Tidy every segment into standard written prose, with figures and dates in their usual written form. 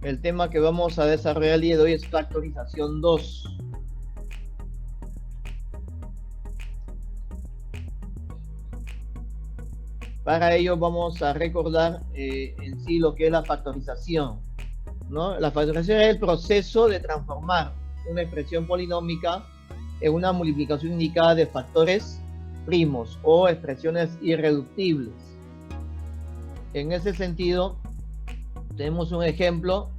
El tema que vamos a desarrollar el día de hoy es factorización 2. Para ello vamos a recordar en sí lo que es la factorización, ¿no? La factorización es el proceso de transformar una expresión polinómica en una multiplicación indicada de factores primos o expresiones irreductibles. En ese sentido, tenemos un ejemplo,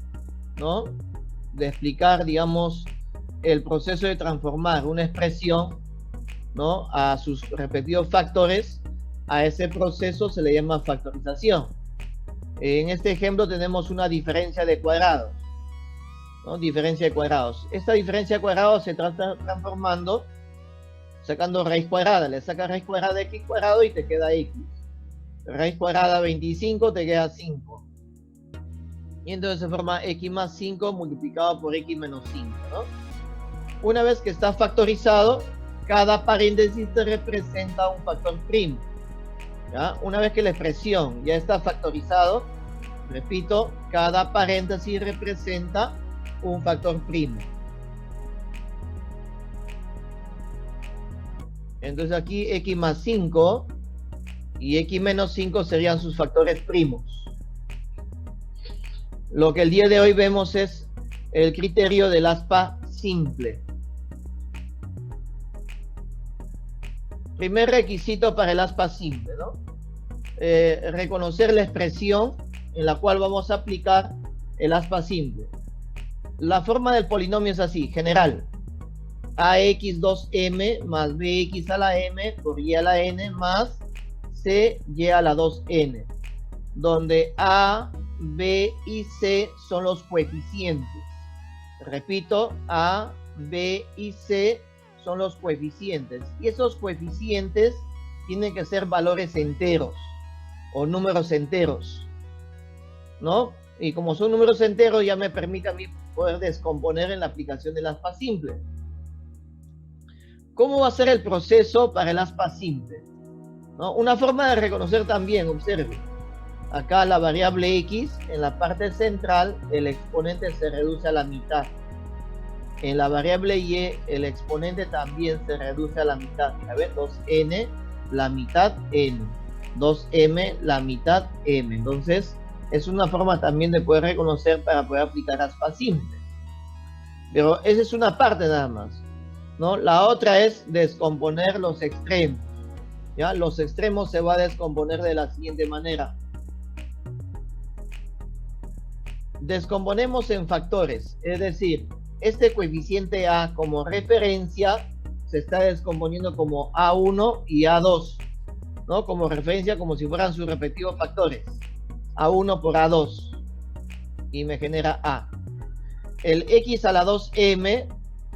¿no?, de explicar, digamos, el proceso de transformar una expresión, ¿no?, a sus respectivos factores. A ese proceso se le llama factorización. En este ejemplo tenemos una diferencia de cuadrados, ¿no? Diferencia de cuadrados. Esta diferencia de cuadrados se trata transformando, sacando raíz cuadrada. Le sacas raíz cuadrada de x cuadrado y te queda x. Raíz cuadrada 25 te queda 5. Y entonces se forma x más 5 multiplicado por x menos 5, ¿no? Una vez que está factorizado, cada paréntesis te representa un factor primo, ¿ya? Una vez que la expresión ya está factorizado, repito, cada paréntesis representa un factor primo. Entonces aquí x más 5 y x menos 5 serían sus factores primos. Lo que el día de hoy vemos es el criterio del aspa simple. Primer requisito para el aspa simple, ¿no? Reconocer la expresión en la cual vamos a aplicar el aspa simple. La forma del polinomio es así, general: ax2m más bx a la m por y a la n más cy a la 2n, donde a, b y c son los coeficientes. Repito, a, b y c son los coeficientes, y esos coeficientes tienen que ser valores enteros o números enteros, ¿no? Y como son números enteros, ya me permite a mí poder descomponer en la aplicación del aspa simple. ¿Cómo va a ser el proceso para el aspa simple? ¿No? Una forma de reconocer también, observe, acá la variable x, en la parte central, el exponente se reduce a la mitad. En la variable y, el exponente también se reduce a la mitad. A ver, 2n, la mitad n. 2m, la mitad m. Entonces, es una forma también de poder reconocer para poder aplicar aspa simple. Pero esa es una parte nada más, ¿no? La otra es descomponer los extremos, ¿ya? Los extremos se va a descomponer de la siguiente manera. Descomponemos en factores, es decir, este coeficiente a como referencia se está descomponiendo como a1 y a2, ¿no? Como referencia, como si fueran sus respectivos factores. a1 por a2 y me genera a. El x a la 2m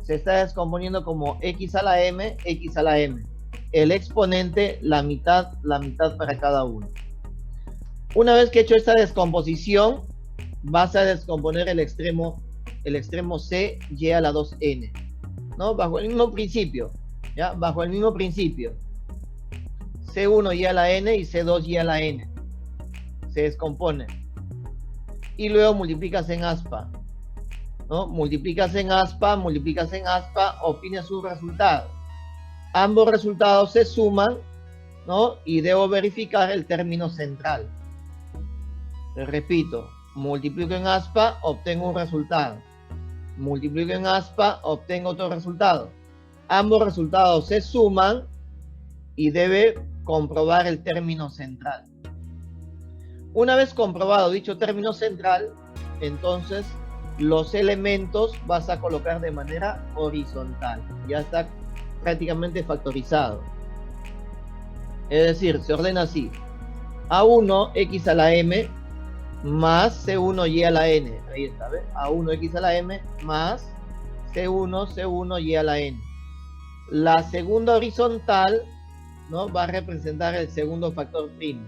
se está descomponiendo como x a la m, x a la m. El exponente, la mitad para cada uno. Una vez que he hecho esta descomposición, vas a descomponer el extremo c y a la 2n, ¿no? Bajo el mismo principio, ¿ya? Bajo el mismo principio. C1 y a la n y C2 y a la n. Se descompone. Y luego multiplicas en aspa, ¿no? Multiplicas en aspa, obtienes un resultado. Ambos resultados se suman, ¿no? Y debo verificar el término central. Repito, multiplico en aspa, obtengo un resultado. Multiplico en aspa, obtengo otro resultado. Ambos resultados se suman y debe comprobar el término central. Una vez comprobado dicho término central, entonces los elementos vas a colocar de manera horizontal. Ya está prácticamente factorizado. Es decir, se ordena así: a1 x a la m más c1 y a la n. Ahí está, ¿ves? a1 x a la m más c1 y a la n. La segunda horizontal, ¿no?, va a representar el segundo factor primo.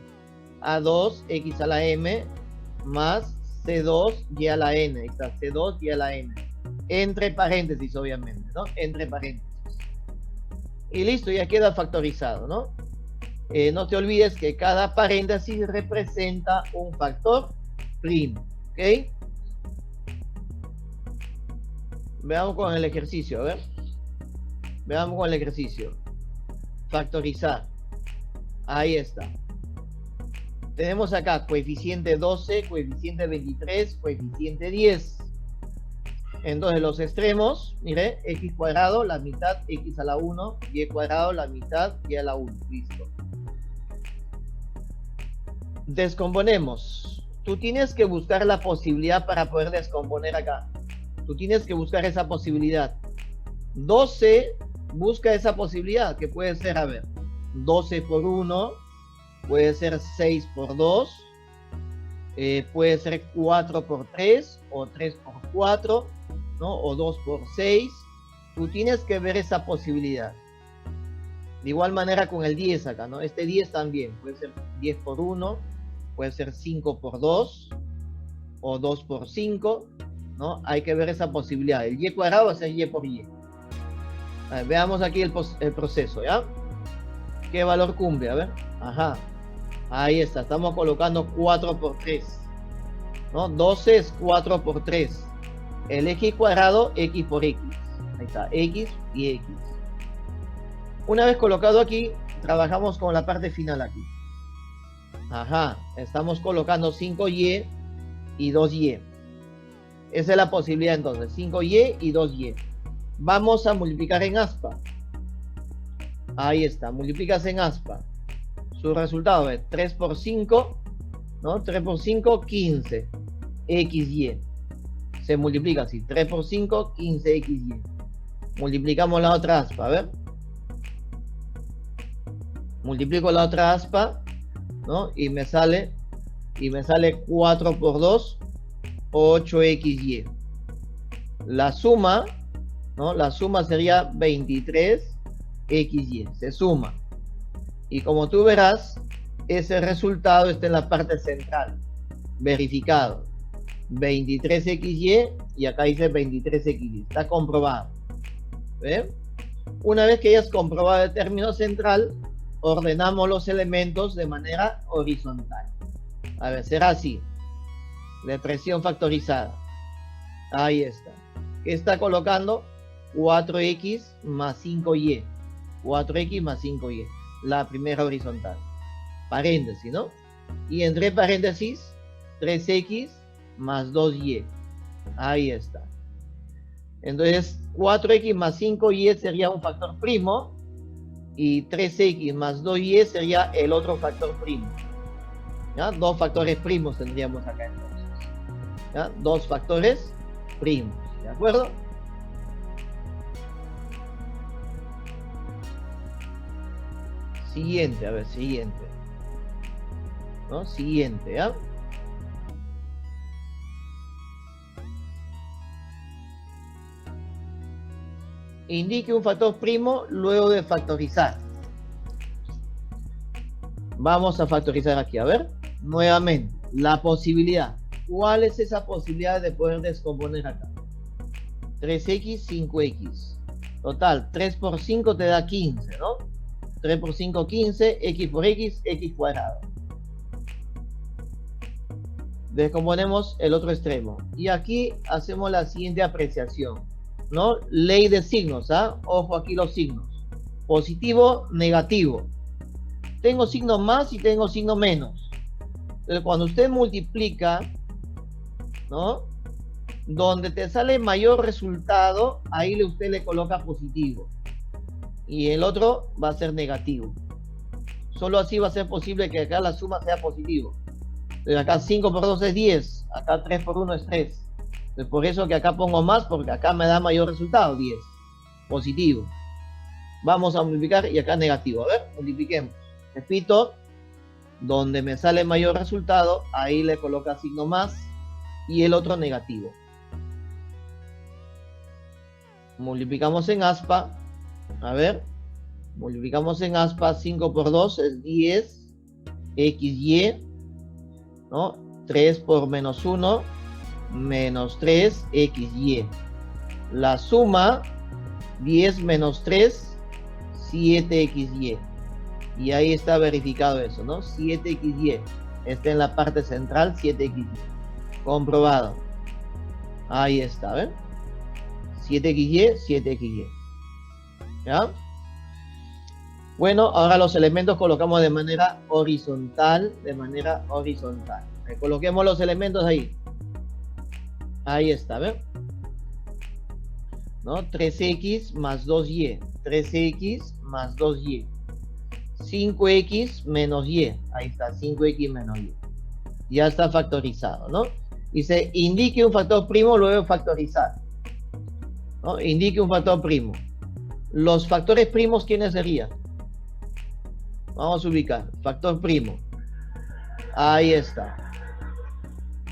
a2 x a la m más c2 y a la n. Ahí está, c2 y a la n. Entre paréntesis, obviamente, ¿no? Entre paréntesis. Y listo, ya queda factorizado, ¿no? No te olvides que cada paréntesis representa un factor primo, ¿ok? Veamos con el ejercicio, a ver. Veamos con el ejercicio. Factorizar. Ahí está. Tenemos acá coeficiente 12, coeficiente 23, coeficiente 10. Entonces los extremos, mire, x cuadrado, la mitad, x a la 1, y cuadrado, la mitad, y a la 1. Listo. Descomponemos. Tú tienes que buscar la posibilidad para poder descomponer acá. Tú tienes que buscar esa posibilidad. 12, busca esa posibilidad, que puede ser, a ver, 12 por 1, puede ser 6 por 2, puede ser 4 por 3, o 3 por 4, ¿no? O 2 por 6. Tú tienes que ver esa posibilidad. De igual manera con el 10 acá, ¿no? Este 10 también, puede ser 10 por 1, puede ser 5 por 2, o 2 por 5, ¿no? Hay que ver esa posibilidad. El y cuadrado va a ser y por y. A ver, veamos aquí el proceso, ¿ya? ¿Qué valor cumple? A ver. Ajá. Ahí está. Estamos colocando 4 por 3. ¿No? 12 es 4 por 3. El x cuadrado, x por x. Ahí está. X y x. Una vez colocado aquí, trabajamos con la parte final aquí. Ajá. Estamos colocando 5y y 2y. Esa es la posibilidad entonces. 5y y 2y. Vamos a multiplicar en aspa. Ahí está. Multiplicas en aspa. Su resultado es 3 por 5, ¿no? 3 por 5, 15. XY. Se multiplica así. 3 por 5, 15 XY. Multiplicamos la otra aspa, a ver. Multiplico la otra aspa, ¿no? Y me sale 4 por 2, 8XY. La suma, ¿no? La suma sería 23XY. Se suma. Y como tú verás, ese resultado está en la parte central. Verificado. 23XY y acá dice 23XY. Está comprobado. ¿Ve? Una vez que hayas comprobado el término central, ordenamos los elementos de manera horizontal. A ver, será así. La expresión factorizada. Ahí está. ¿Qué está colocando? 4x más 5y. 4x más 5y. La primera horizontal. Paréntesis, ¿no? Y entre paréntesis, 3x más 2y. Ahí está. Entonces, 4x más 5y sería un factor primo. Y 3x más 2y sería el otro factor primo. ¿Ya? Dos factores primos tendríamos acá entonces. ¿Ya? Dos factores primos. ¿De acuerdo? Siguiente, a ver, siguiente. ¿No? Siguiente, ¿ya? Indique un factor primo luego de factorizar. Vamos a factorizar aquí, a ver. Nuevamente, la posibilidad. ¿Cuál es esa posibilidad de poder descomponer acá? 3x, 5x. Total, 3 por 5 te da 15, ¿no? 3 por 5, 15. X por x, x cuadrado. Descomponemos el otro extremo. Y aquí hacemos la siguiente apreciación, ¿no? Ley de signos, ¿ah? Ojo aquí los signos. Positivo, negativo. Tengo signo más y tengo signo menos. Entonces, cuando usted multiplica, ¿no? Donde te sale mayor resultado, ahí usted le coloca positivo. Y el otro va a ser negativo. Solo así va a ser posible que acá la suma sea positivo. Entonces, acá 5 por 2 es 10. Acá 3 por 1 es 3. Entonces, por eso que acá pongo más, porque acá me da mayor resultado, 10. Positivo. Vamos a multiplicar y acá negativo. A ver, multipliquemos. Repito, donde me sale mayor resultado, ahí le coloca signo más y el otro negativo. Multiplicamos en aspa. A ver, multiplicamos en aspa. 5 por 2 es 10. XY, ¿no? 3 por menos 1, menos 3, XY. La suma, 10 menos 3, 7XY. Y ahí está verificado eso, ¿no? 7XY. Está en la parte central, 7XY. Comprobado. Ahí está, ¿ven? 7xy, 7xy. ¿Ya? Bueno, ahora los elementos colocamos de manera horizontal, Coloquemos los elementos ahí. Ahí está, ¿ven? ¿No? 3x más 2y, 3x más 2y. 5x menos y, ahí está, 5x menos y. Ya está factorizado, ¿no? Dice, indique un factor primo luego de factorizar, ¿no? Indique un factor primo. Los factores primos, ¿quiénes serían? Vamos a ubicar, factor primo. Ahí está,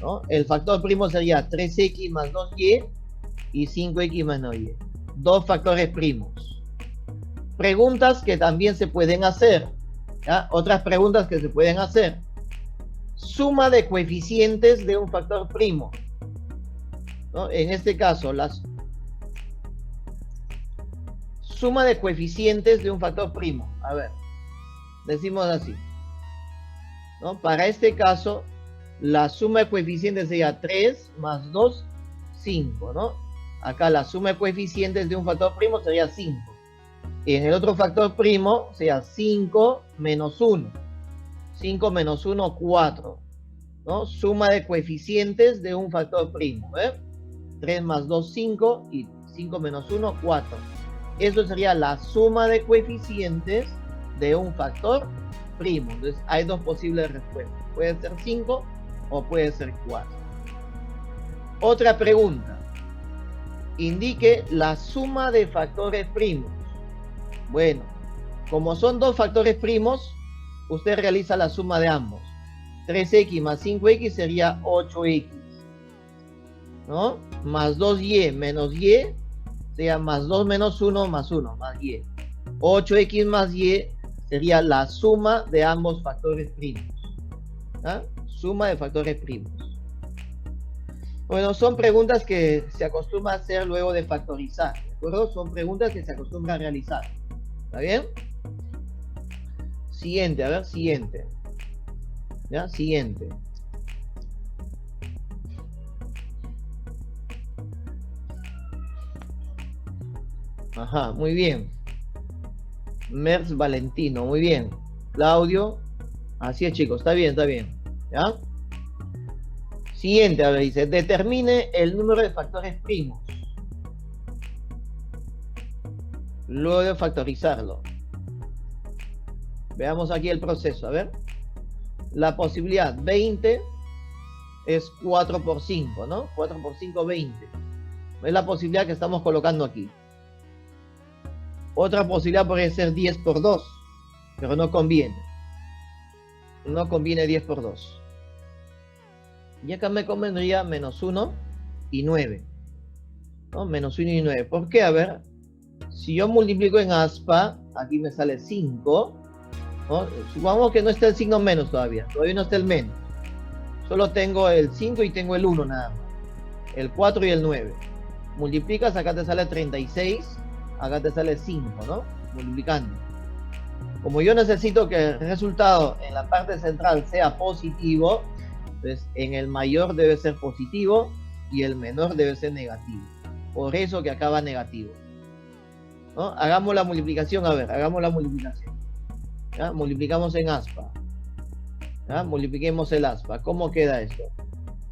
¿no? El factor primo sería 3x más 2y y 5x menos y. Dos factores primos. Preguntas que también se pueden hacer, ¿ya? Otras preguntas que se pueden hacer. Suma de coeficientes de un factor primo, ¿no? En este caso, la suma de coeficientes de un factor primo. A ver, decimos así, ¿no? Para este caso, la suma de coeficientes sería 3 más 2, 5, ¿no? Acá la suma de coeficientes de un factor primo sería 5. Y en el otro factor primo sería 5 menos 1. 5 menos 1, 4. ¿No? Suma de coeficientes de un factor primo. 3 más 2, 5. Y 5 menos 1, 4. Eso sería la suma de coeficientes de un factor primo. Entonces hay dos posibles respuestas. Puede ser 5 o puede ser 4. Otra pregunta. Indique la suma de factores primos. Bueno, como son dos factores primos, usted realiza la suma de ambos. 3x más 5x sería 8x, ¿no? Más 2y menos y sería más 2 menos 1 más 1, más y. 8x más y sería la suma de ambos factores primos. ¿Ah? Suma de factores primos. Bueno, son preguntas que se acostumbra a hacer luego de factorizar, ¿de acuerdo? Son preguntas que se acostumbra a realizar. ¿Está bien? Siguiente, a ver, siguiente. ¿Ya? Siguiente. Ajá, muy bien. Merz Valentino, muy bien. Claudio. Así es, chicos, está bien, está bien. ¿Ya? Siguiente, a ver, dice, determine el número de factores primos luego de factorizarlo. Veamos aquí el proceso, a ver. La posibilidad 20 es 4 por 5, ¿no? 4 por 5, 20. Es la posibilidad que estamos colocando aquí. Otra posibilidad podría ser 10 por 2, pero no conviene. No conviene 10 por 2. Y acá me convendría menos 1 y 9. ¿No? Menos 1 y 9. ¿Por qué? A ver, si yo multiplico en aspa, aquí me sale 5. ¿No? Supongamos que no está el signo menos todavía no está el menos, solo tengo el 5 y tengo el 1 nada más, el 4 y el 9, multiplicas, acá te sale 36, acá te sale 5, ¿no? Multiplicando. Como yo necesito que el resultado en la parte central sea positivo, pues en el mayor debe ser positivo y el menor debe ser negativo, por eso que acá va negativo, ¿no? Hagamos la multiplicación, a ver, hagamos la multiplicación. ¿Ya? Multiplicamos en aspa. ¿Ya? Multipliquemos el aspa. ¿Cómo queda esto?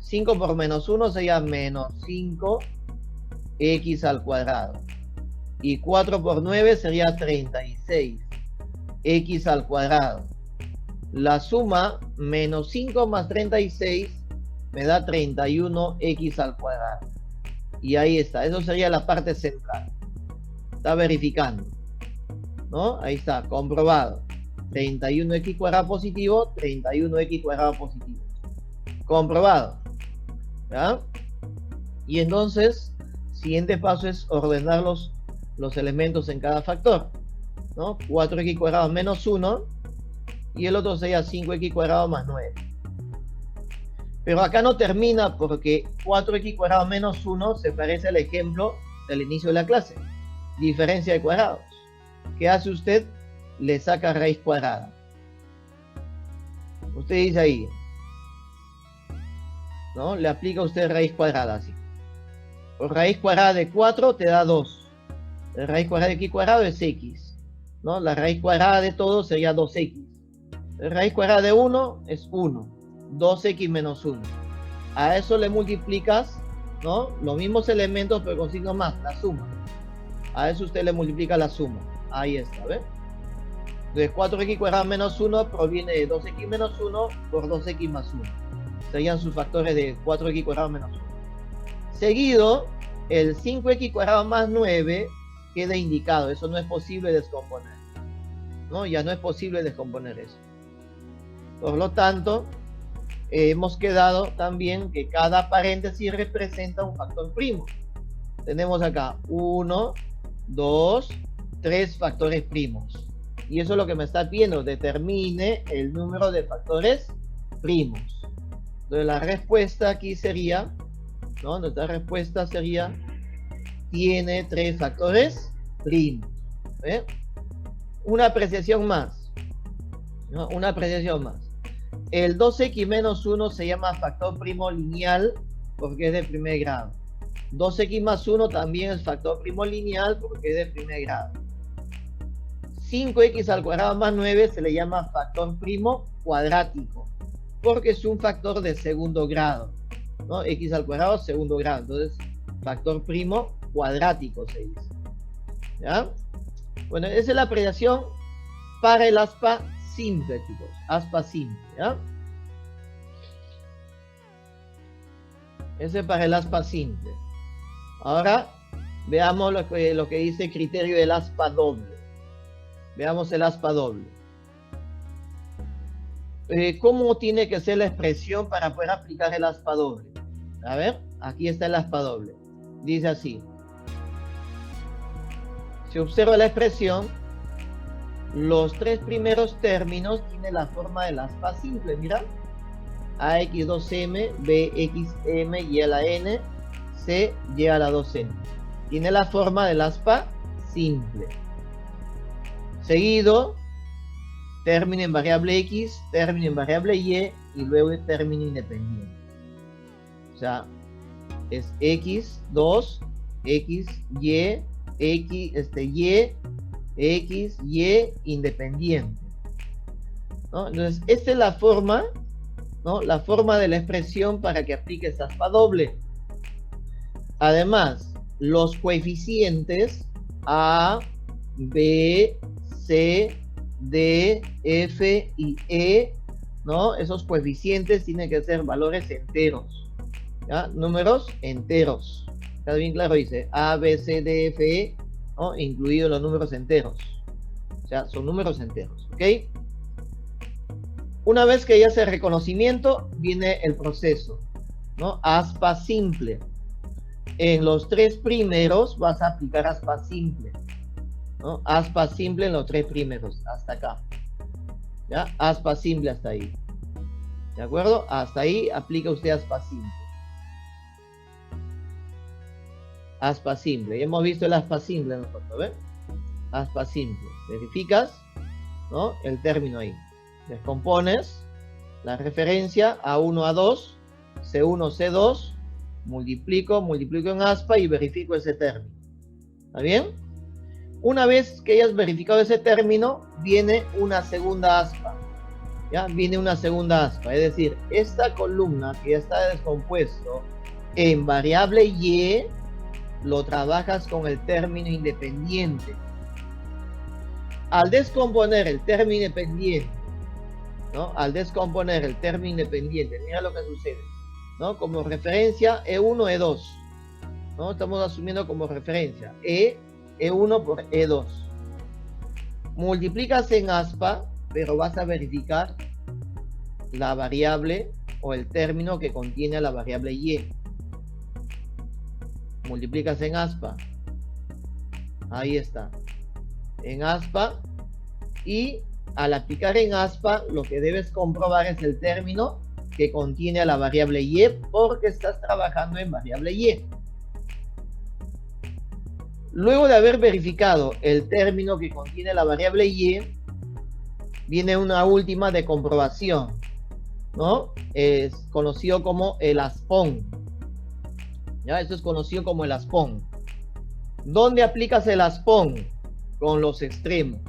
5 por menos 1 sería menos 5x al cuadrado. Y 4 por 9 sería 36x al cuadrado. La suma, menos 5 más 36, me da 31x al cuadrado. Y ahí está. Eso sería la parte central. Está verificando, ¿no? Ahí está, comprobado. 31x cuadrado positivo, 31x cuadrado positivo. Comprobado. ¿Ya? Y entonces, siguiente paso es ordenar los elementos en cada factor, ¿no? 4x cuadrado menos 1 y el otro sería 5x cuadrado más 9. Pero acá no termina porque 4x cuadrado menos 1 se parece al ejemplo del inicio de la clase. Diferencia de cuadrados. ¿Qué hace usted? Le saca raíz cuadrada. Usted dice ahí, ¿no? Le aplica usted raíz cuadrada así. raíz cuadrada de 4 te da 2. La raíz cuadrada de x cuadrado es x, ¿no? La raíz cuadrada de todo sería 2x. La raíz cuadrada de 1 es 1. 2x menos 1. A eso le multiplicas, ¿no? Los mismos elementos, pero con signo más, la suma. A eso usted le multiplica la suma. Ahí está, ¿ves? Entonces 4x cuadrado menos 1 proviene de 2x menos 1 por 2x más 1. Serían sus factores de 4x cuadrado menos 1. Seguido, el 5x cuadrado más 9 queda indicado. Eso no es posible descomponer, ¿no? Ya no es posible descomponer eso. Por lo tanto, hemos quedado también que cada paréntesis representa un factor primo. Tenemos acá 1, 2, 3 factores primos. Y eso es lo que me está pidiendo. Determine el número de factores primos. Entonces la respuesta aquí sería, ¿no? Nuestra respuesta sería, tiene 3 factores primos. ¿Ve? Una apreciación más, ¿no? Una apreciación más. El 2x menos 1 se llama factor primo lineal porque es de primer grado. 2x más 1 también es factor primo lineal porque es de primer grado. 5x al cuadrado más 9 se le llama factor primo cuadrático porque es un factor de segundo grado, ¿no? X al cuadrado segundo grado, entonces factor primo cuadrático se dice, ¿ya? Bueno, esa es la apreciación para el aspa simple, chicos, aspa simple, ¿ya? Ese es para el aspa simple. Ahora veamos lo que dice el criterio del aspa doble. Veamos el aspa doble. ¿Cómo tiene que ser la expresión para poder aplicar el aspa doble? A ver, aquí está el aspa doble. Dice así. Si observa la expresión, los 3 primeros términos tienen la forma del aspa simple. Mira. AX2M, BXM, Y a la N, C, Y a la 2N. Tiene la forma del aspa simple. Seguido, término en variable X, término en variable Y y luego el término independiente. O sea, es X2, X, Y, X, Y, X, Y independiente, ¿no? Entonces, esta es la forma, ¿no? La forma de la expresión para que aplique esta aspa doble. Además, los coeficientes A, B, C, D, F y E, ¿no? Esos coeficientes tienen que ser valores enteros, ¿ya? Números enteros. Está bien claro, dice A, B, C, D, F, E, ¿no? Incluidos los números enteros. O sea, son números enteros, ¿ok? Una vez que ya hace reconocimiento, viene el proceso, ¿no? Aspa simple. En los 3 primeros vas a aplicar aspa simple, ¿no? Aspa simple en los 3 primeros, hasta acá, ¿ya? Aspa simple hasta ahí, ¿de acuerdo? Hasta ahí aplica usted aspa simple. Aspa simple, ya hemos visto el aspa simple nosotros, ¿ven? Aspa simple, verificas, ¿no? El término ahí, descompones la referencia A1, A2, C1, C2, multiplico en aspa y verifico ese término. ¿Está bien? Una vez que hayas verificado ese término, viene una segunda aspa. ¿Ya? Viene una segunda aspa. Es decir, esta columna que ya está descompuesto en variable Y, lo trabajas con el término independiente. Al descomponer el término independiente, ¿no? Al descomponer el término independiente, mira lo que sucede, ¿no? Como referencia E1, E2, ¿no? Estamos asumiendo como referencia E1 por E2. Multiplicas en aspa, pero vas a verificar la variable o el término que contiene la variable Y. Multiplicas en aspa. Ahí está. En aspa. Y al aplicar en aspa, lo que debes comprobar es el término que contiene a la variable Y, porque estás trabajando en variable Y. Luego de haber verificado el término que contiene la variable Y, viene una última de comprobación, ¿no? Es conocido como el aspón, ¿Ya? Esto es conocido como el ASPON. ¿Dónde aplicas el ASPON? Con los extremos.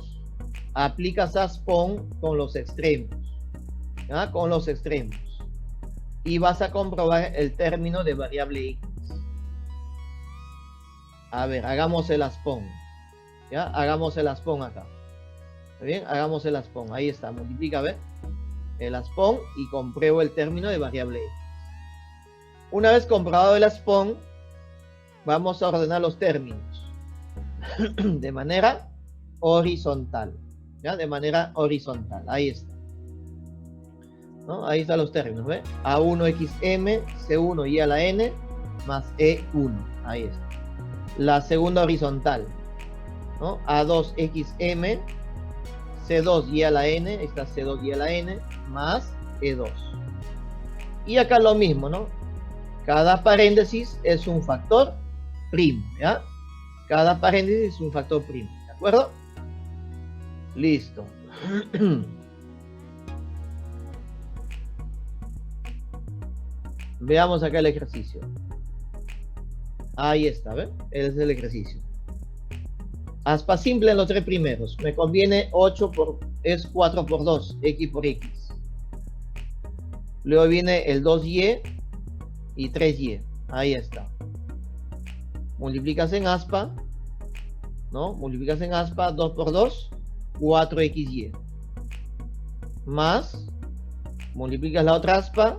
Aplicas ASPON con los extremos. ¿Ya? Con los extremos. Y vas a comprobar el término de variable X. A ver, hagamos el ASPON. ¿Ya? Hagamos el ASPON acá. ¿Está bien? Hagamos el ASPON. Ahí está. Multiplica, a ver. El ASPON y compruebo el término de variable X. Una vez comprobado el ASPON, vamos a ordenar los términos de manera horizontal. ¿Ya? De manera horizontal. Ahí está. ¿No? Ahí están los términos. ¿Ve? A1xm, C1 y a la n más E1. Ahí está. La segunda horizontal, ¿no? A2xm, C2 y a la n, ahí está C2 y a la n, más E2. Y acá lo mismo, ¿no? Cada paréntesis es un factor primo, ¿ya? Cada paréntesis es un factor primo, ¿de acuerdo? Listo. Veamos acá el ejercicio. Ahí está, ¿ven? Ese es el ejercicio. Aspa simple en los tres primeros. Me conviene es 4 por 2, X por X. Luego viene el 2Y y 3Y. Ahí está. Multiplicas en aspa, ¿no? Multiplicas en aspa 2 por 2, 4XY. Más, multiplicas la otra aspa,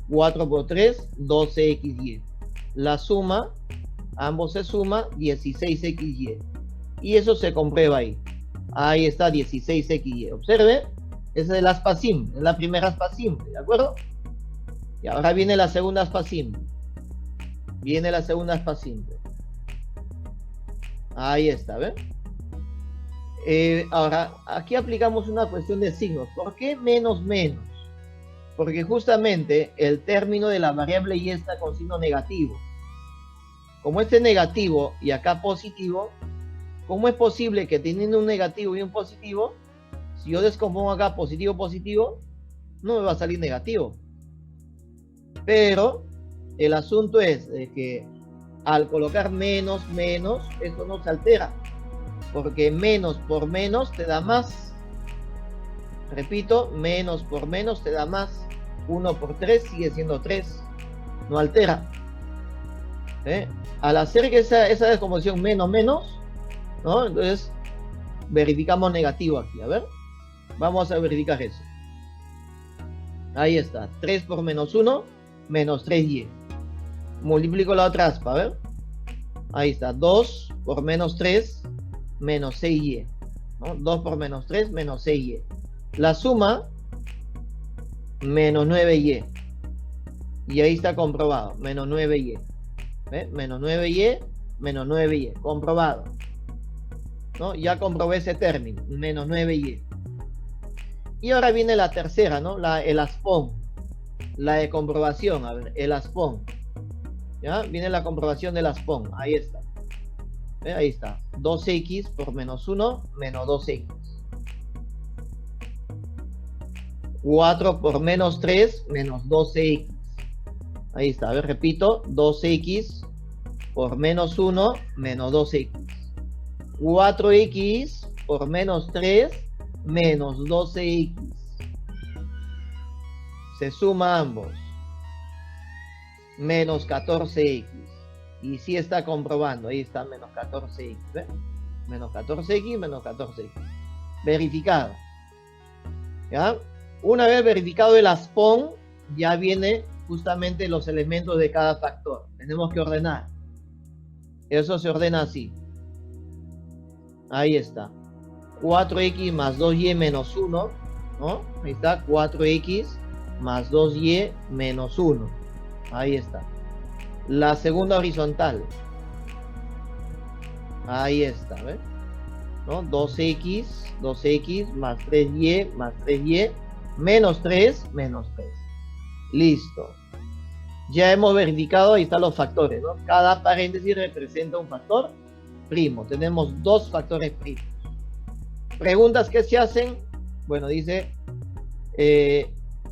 4 por 3, 12XY. La suma, ambos se suma, 16XY. Y eso se comprueba ahí. Ahí está 16XY. Observe, esa es el aspa simple, es la primera aspa simple, ¿de acuerdo? Y ahora viene la segunda aspa simple. Viene la segunda aspa simple. Ahí está, ¿ven? Ahora, aquí aplicamos una cuestión de signos. ¿Por qué menos menos? Porque justamente el término de la variable y está con signo negativo. Como este es negativo y acá positivo, ¿cómo es posible que teniendo un negativo y un positivo, si yo descompongo acá positivo, positivo, no me va a salir negativo? Pero el asunto es de que al colocar menos, menos, esto no se altera. Porque menos por menos te da más. Repito, menos por menos te da más. 1 por 3 sigue siendo 3. No altera. Al hacer que esa descomposición menos, menos, ¿no? Entonces verificamos negativo aquí. A ver. Vamos a verificar eso. Ahí está. 3 por menos 1, menos 3y. Multiplico la otra aspa. A ver. Ahí está. 2 por menos 3, menos 6y. ¿No? 2 por menos 3, menos 6y. La suma, menos 9y. Y ahí está comprobado. Menos 9y. Menos 9y, menos 9y. Comprobado. ¿No? Ya comprobé ese término. Menos 9y. Y ahora viene la tercera, ¿no? El ASPON. La de comprobación. A ver, el ASPON. ¿Ya? Viene la comprobación del ASPON. Ahí está. Ahí está. 2x por menos 1, menos 2x. 4 por menos 3, menos 12x. Ahí está. A ver, repito. 2x por menos 1, menos 2x. 4x por menos 3, menos 12x. Se suma ambos. Menos 14x. Y sí está comprobando. Ahí está menos 14x. ¿Ve? Menos 14x, menos 14x. Verificado. ¿Ya? Una vez verificado el ASPON, ya viene justamente los elementos de cada factor. Tenemos que ordenar. Eso se ordena así. Ahí está. 4x más 2y menos 1. ¿No? Ahí está. 4x más 2y menos 1. Ahí está. La segunda horizontal. Ahí está. ¿Ves? ¿No? 2x más 3y menos 3 menos 3. Listo. Ya hemos verificado, ahí están los factores, ¿no? Cada paréntesis representa un factor primo. Tenemos dos factores primos. Preguntas que se hacen. Bueno, dice,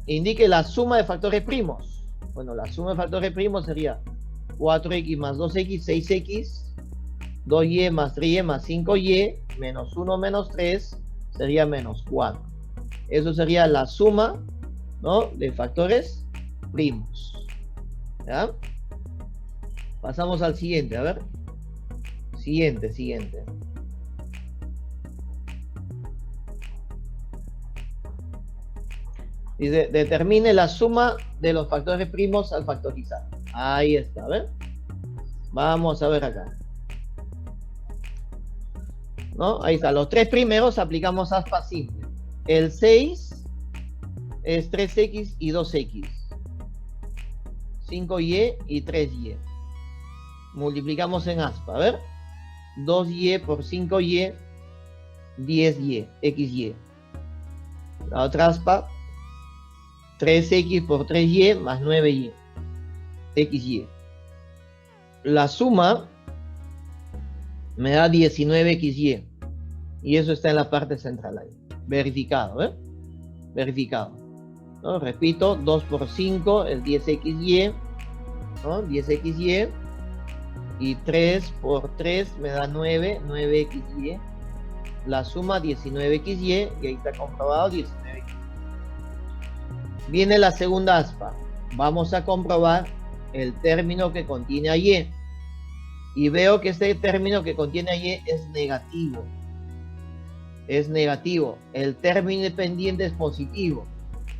indique la suma de factores primos. Bueno, la suma de factores primos sería 4x más 2x, 6x, 2y más 3y más 5y, menos 1 menos 3, sería menos 4. Eso sería la suma, ¿no?, de factores primos. ¿Ya? Pasamos al siguiente, a ver. Siguiente. Dice, determine la suma de los factores primos al factorizar. Ahí está, a ver. Vamos a ver acá. ¿No? Ahí está, los tres primeros aplicamos aspa simple. El 6 es 3x y 2x. 5y y 3y. Multiplicamos en aspa, a ver. 2y por 5y, 10y, xy. La otra aspa, 3x por 3y más 9y, xy. La suma me da 19xy. Y eso está en la parte central ahí. Verificado, ¿eh? Verificado. ¿No? Repito, 2 por 5 es 10xy, ¿no? 10xy. Y 3 por 3 me da 9xy. La suma 19xy, y ahí está comprobado 19xy. Viene la segunda aspa. Vamos a comprobar el término que contiene a y. Y veo que este término que contiene a y es negativo. Es negativo. El término independiente es positivo.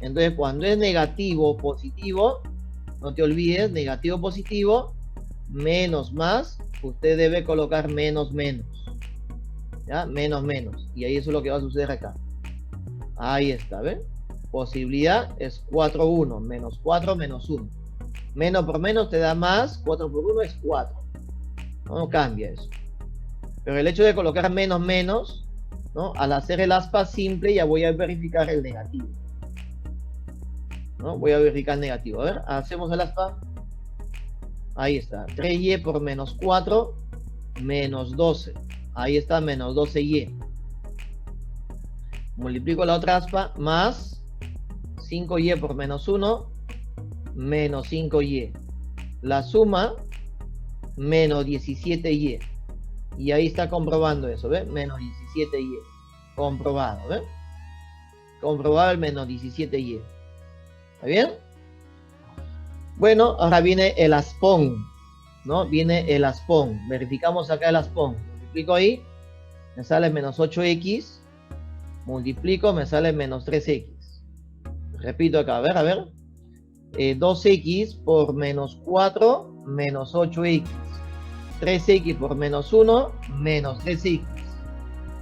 Entonces, cuando es negativo o positivo, no te olvides, negativo positivo, menos más, usted debe colocar menos menos. ¿Ya? Menos menos. Y ahí eso es lo que va a suceder acá. Ahí está, ¿ven? Posibilidad es 4, 1, menos 4, menos 1. Menos por menos te da más, 4 por 1 es 4. No cambia eso. Pero el hecho de colocar menos menos, ¿no?, al hacer el aspa simple ya voy a verificar el negativo. ¿No? Voy a verificar el negativo. A ver, hacemos el aspa. Ahí está. 3y por menos 4, menos 12. Ahí está, menos 12y. Multiplico la otra aspa, más 5y por menos 1, menos 5y. La suma, menos 17y. Y ahí está comprobando eso, ¿ves? Menos 17y. Comprobado, ¿ves? Comprobado el menos 17y. ¿Está bien? Bueno, ahora viene el aspón, ¿no? Viene el aspón. Verificamos acá el aspón. Multiplico ahí, me sale menos 8x. Multiplico, me sale menos 3x. Repito acá, a ver. 2x por menos 4, menos 8x. 3x por menos 1, menos 3x.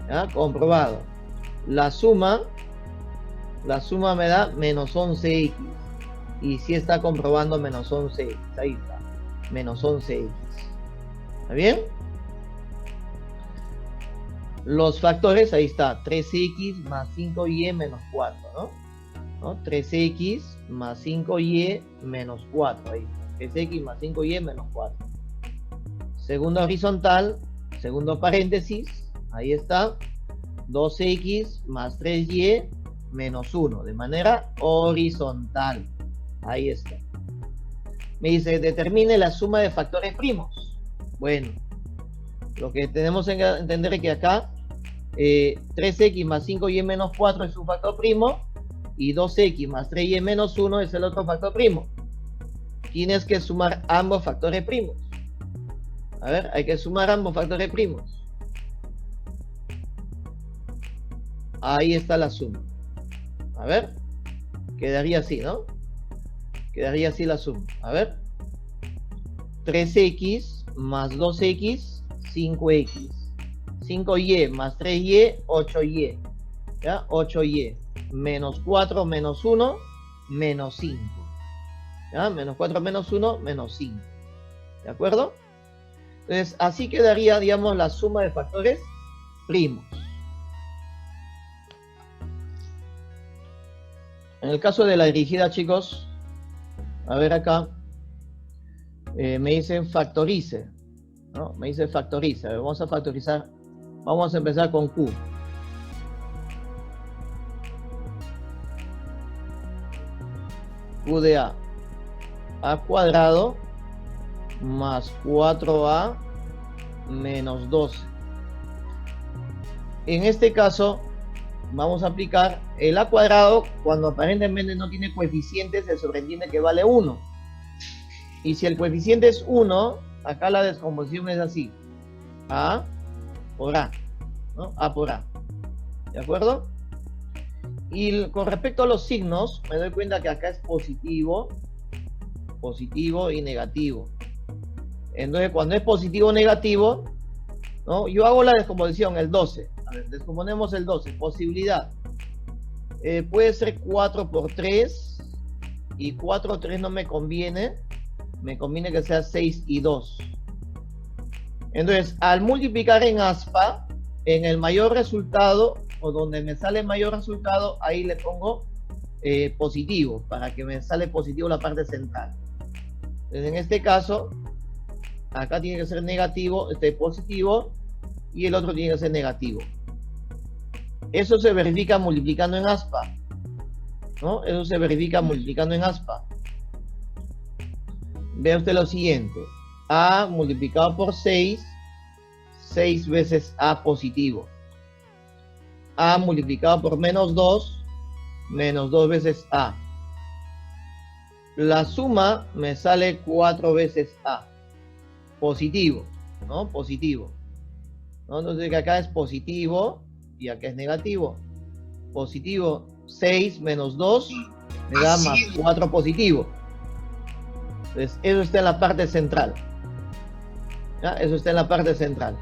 ¿Ya? Comprobado. La suma me da menos 11x. Y si está comprobando menos 11x. Ahí está. Menos 11x. ¿Está bien? Los factores, ahí está. 3x más 5y menos 4, ¿no? 3x más 5y menos 4. Ahí está. 3x más 5y menos 4. Segunda horizontal, segundo paréntesis. Ahí está. 2x más 3y menos 1. De manera horizontal. Ahí está. Me dice, determine la suma de factores primos. Bueno, lo que tenemos que entender es que acá 3x más 5y menos 4 es un factor primo y 2x más 3y menos 1 es el otro factor primo. Tienes que sumar ambos factores primos. A ver, hay que sumar ambos factores primos. Ahí está la suma. A ver, quedaría así, ¿no? Quedaría así la suma. A ver. 3x más 2x, 5x. 5y más 3y, 8y. ¿Ya? 8y. Menos 4 menos 1, menos 5. ¿Ya? Menos 4 menos 1, menos 5. ¿De acuerdo? Entonces, así quedaría, digamos, la suma de factores primos. En el caso de la dirigida, chicos, a ver acá, me dicen factorice, ¿no? Me dice factorice. A ver, vamos a factorizar. Vamos a empezar con Q. Q de A. A cuadrado más 4a menos 12. En este caso, vamos a aplicar el a cuadrado. Cuando aparentemente no tiene coeficientes, se sobreentiende que vale 1. Y si el coeficiente es 1, acá la descomposición es así. A por A, ¿no? A por A. ¿De acuerdo? Y con respecto a los signos, me doy cuenta que acá es positivo y negativo. Entonces, cuando es positivo o negativo, ¿no? Yo hago la descomposición, el 12. A ver, descomponemos el 12. Posibilidad. Puede ser 4 por 3. Y 4 por 3 no me conviene. Me conviene que sea 6 y 2. Entonces, al multiplicar en aspa, en el mayor resultado, o donde me sale mayor resultado, ahí le pongo positivo, para que me sale positivo la parte central. Entonces, en este caso, acá tiene que ser negativo, positivo, y el otro tiene que ser negativo. Eso se verifica multiplicando en aspa, ¿no? Eso se verifica multiplicando en aspa. Vea usted lo siguiente. A multiplicado por 6, 6 veces A positivo. A multiplicado por menos 2, menos 2 veces A. La suma me sale 4 veces A. Positivo, ¿no? Positivo, ¿no? Entonces acá es positivo y acá es negativo. Positivo 6 menos 2 me da más 4 positivo. Entonces eso está en la parte central. ¿Ya? Eso está en la parte central.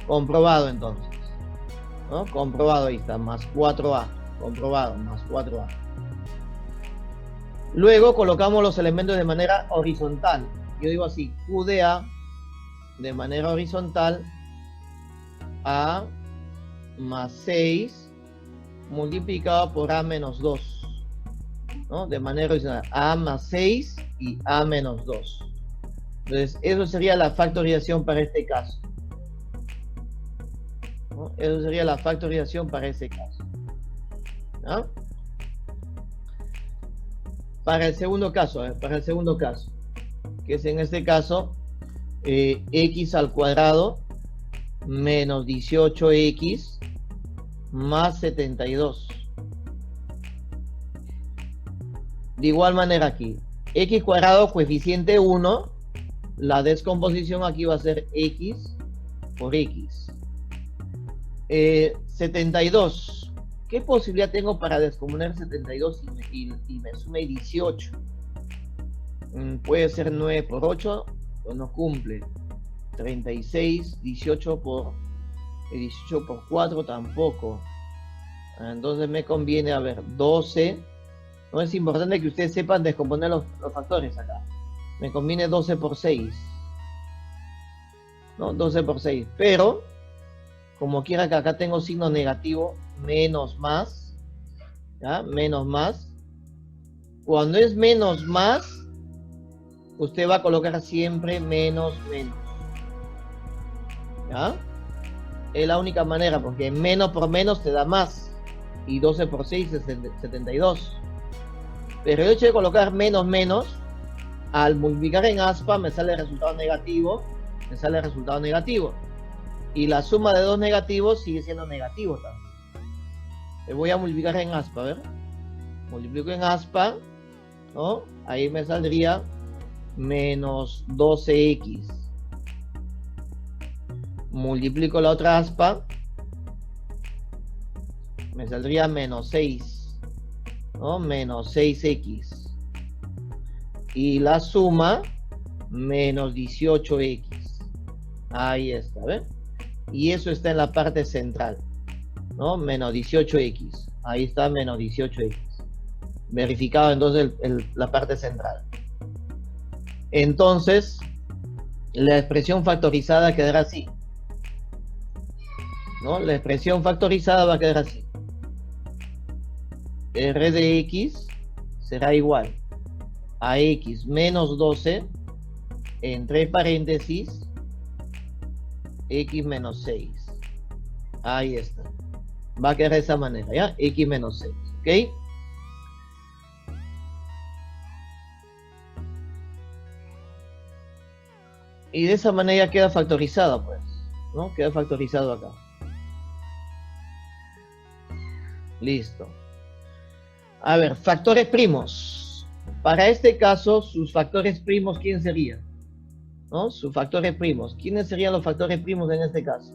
Comprobado entonces, ¿no? Comprobado, ahí está, más 4A. Comprobado, más 4A. Luego colocamos los elementos de manera horizontal. Yo digo así, Q de A de manera horizontal, A más 6 multiplicado por A menos 2, ¿no? De manera horizontal, A más 6 y A menos 2. Entonces, eso sería la factorización para este caso, ¿no? Eso sería la factorización para ese caso, ¿no? Para el segundo caso, que es en este caso, x al cuadrado menos 18x más 72. De igual manera aquí, x cuadrado coeficiente 1, la descomposición aquí va a ser x por x. 72. ¿Qué posibilidad tengo para descomponer 72 y me sume 18? Puede ser 9 por 8, pues no cumple. 36, 18 por 4 tampoco. Entonces me conviene, a ver, 12. No es importante que ustedes sepan descomponer los factores acá. Me conviene 12 por 6. ¿No? 12 por 6. Pero, como quiera que acá tengo signo negativo, menos más. ¿Ya? Menos más. Cuando es menos más, usted va a colocar siempre menos menos. ¿Ya? Es la única manera, porque menos por menos te da más. Y 12 por 6 es 72. Pero el hecho de colocar menos menos, al multiplicar en aspa me sale el resultado negativo. Y la suma de dos negativos sigue siendo negativo también. Le voy a multiplicar en aspa, a ver. Multiplico en aspa, ¿no? Ahí me saldría menos 12x. Multiplico la otra aspa, me saldría menos 6, ¿no? Menos 6x. Y la suma, menos 18x. Ahí está, ¿ven? Y eso está en la parte central, ¿no? Menos 18x. Ahí está, menos 18x. Verificado entonces la parte central. Entonces, la expresión factorizada quedará así, ¿no? La expresión factorizada va a quedar así. R de x será igual a x menos 12 entre paréntesis x menos 6. Ahí está. Va a quedar de esa manera, ¿ya? X menos 6, ¿ok? Y de esa manera queda factorizado, pues, ¿no? Queda factorizado acá. Listo. A ver, factores primos. Para este caso, sus factores primos, ¿quién serían? ¿No? Sus factores primos. ¿Quiénes serían los factores primos en este caso?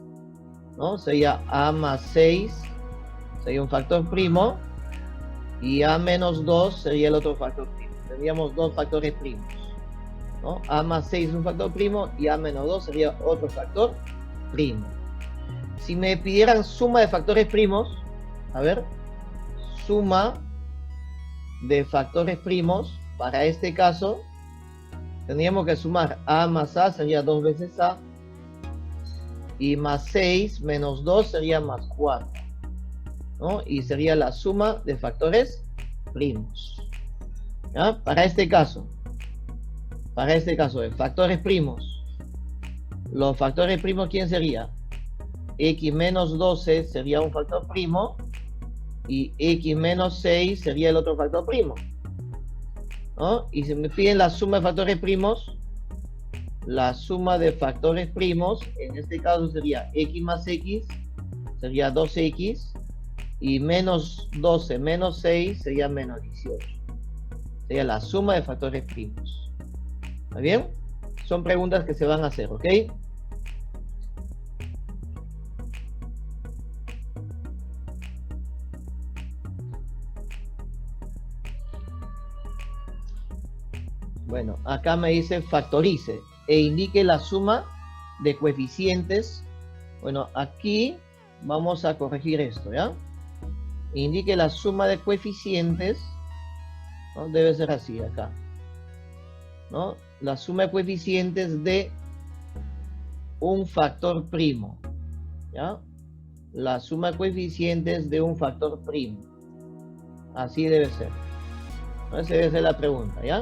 ¿No? Sería A más 6, sería un factor primo, y A menos 2 sería el otro factor primo. Tendríamos dos factores primos, ¿no? A más 6 es un factor primo y A menos 2 sería otro factor primo. Si me pidieran suma de factores primos, a ver, suma de factores primos, para este caso, tendríamos que sumar A más A, sería 2 veces A, y más 6 menos 2 sería más 4, ¿no? Y sería la suma de factores primos. ¿Ya? Para este caso de factores primos, los factores primos, ¿quién sería? X menos 12 sería un factor primo, y X menos 6 sería el otro factor primo, ¿no? Y si me piden la suma de factores primos, la suma de factores primos, en este caso sería X más X, sería 2X, y menos 12 menos 6 sería menos 18. Sería la suma de factores primos. ¿Está bien? Son preguntas que se van a hacer, ¿ok? Bueno, acá me dice factorice e indique la suma de coeficientes. Bueno, aquí vamos a corregir esto, ¿ya? Indique la suma de coeficientes, ¿no? Debe ser así acá, ¿no? La suma de coeficientes de un factor primo, ¿ya? La suma de coeficientes de un factor primo. Así debe ser. Esa debe ser la pregunta, ¿ya?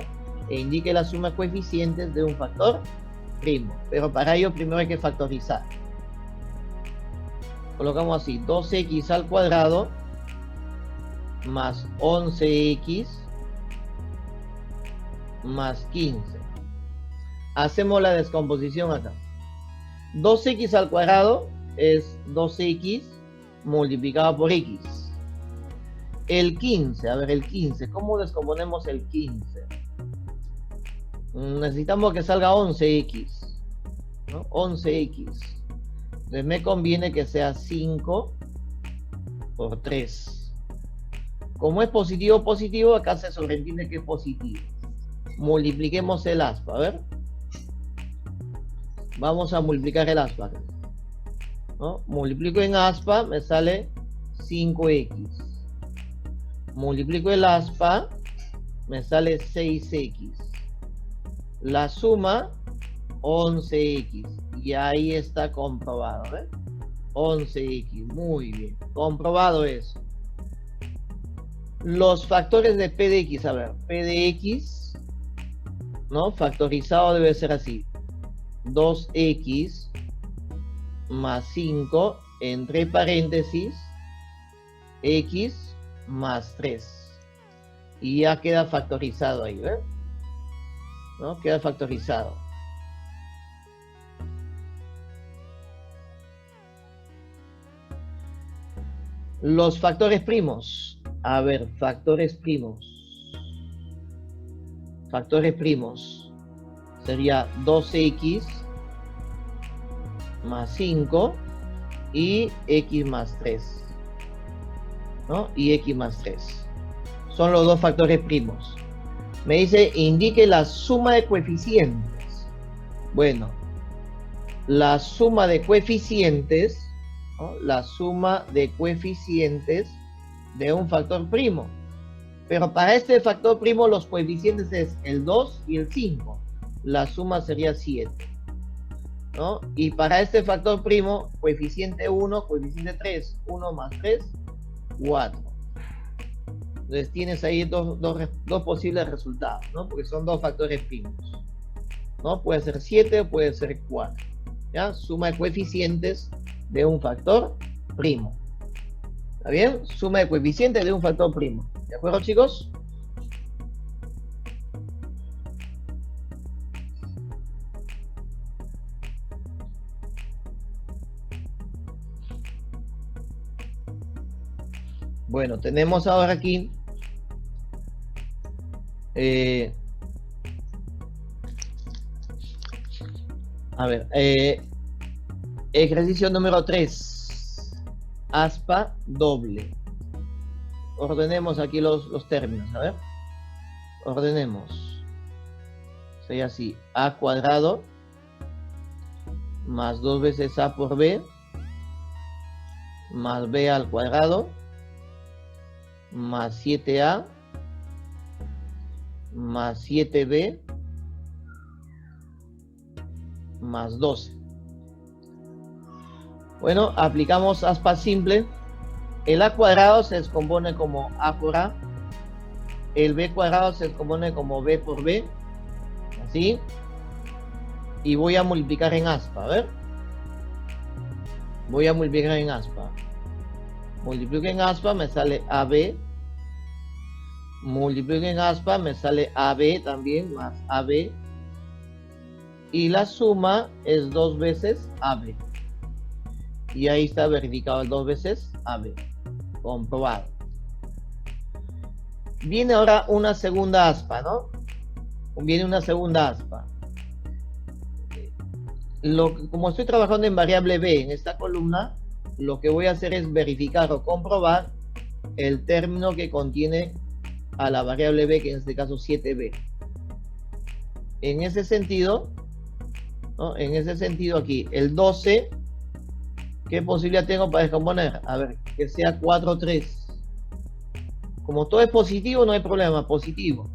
E indique la suma de coeficientes de un factor primo. Pero para ello primero hay que factorizar. Colocamos así, 2x al cuadrado más 11x más 15. Hacemos la descomposición acá. 2x al cuadrado es 2x multiplicado por x. El 15, a ver, el 15, ¿cómo descomponemos el 15? Necesitamos que salga 11x, ¿no? 11x. Entonces me conviene que sea 5 por 3. Como es positivo, positivo, acá se sobreentiende que es positivo. Multipliquemos el aspa, a ver. Vamos a multiplicar el aspa, ¿no? Multiplico en aspa, me sale 5x. Multiplico el aspa, me sale 6x. La suma, 11x. Y ahí está comprobado, ¿eh? 11x, muy bien. Comprobado eso. Los factores de P de X, a ver, P de X, ¿no? Factorizado debe ser así. 2x más 5, entre paréntesis, x más 3. Y ya queda factorizado ahí, ¿ves? ¿No? Queda factorizado. Los factores primos. A ver, factores primos. Factores primos. Sería 2x más 5 y x más 3. ¿No? Y x más 3. Son los dos factores primos. Me dice, indique la suma de coeficientes. Bueno, la suma de coeficientes, ¿no? La suma de coeficientes de un factor primo. Pero para este factor primo los coeficientes es el 2 y el 5. La suma sería 7. ¿No? Y para este factor primo, coeficiente 1, coeficiente 3, 1 más 3, 4. Entonces tienes ahí dos posibles resultados, ¿no? Porque son dos factores primos, ¿no? Puede ser 7 o puede ser 4. ¿Ya? Suma de coeficientes de un factor primo. ¿Está bien? Suma de coeficientes de un factor primo. ¿De acuerdo, chicos? Bueno, tenemos ahora aquí ejercicio número 3, aspa doble. Ordenemos aquí los términos, a ver. Ordenemos. Sería así, a cuadrado más 2 veces a por b más b al cuadrado más 7a más 7b más 12. Bueno, aplicamos aspa simple. El a cuadrado se descompone como a por a. El b cuadrado se descompone como b por b. Así. Y voy a multiplicar en aspa. A ver. Voy a multiplicar en aspa. Multiplico en aspa, me sale AB. Multiplico en aspa, me sale AB también, más AB. Y la suma es 2 veces AB. Y ahí está verificado el 2 veces AB. Comprobado. Viene ahora una segunda aspa, ¿no? Viene una segunda aspa. Como estoy trabajando en variable B en esta columna, lo que voy a hacer es verificar o comprobar el término que contiene a la variable B, que en este caso 7B. En ese sentido, ¿no? En ese sentido aquí, el 12, ¿qué posibilidad tengo para descomponer? A ver, que sea 4, 3. Como todo es positivo, no hay problema, positivo.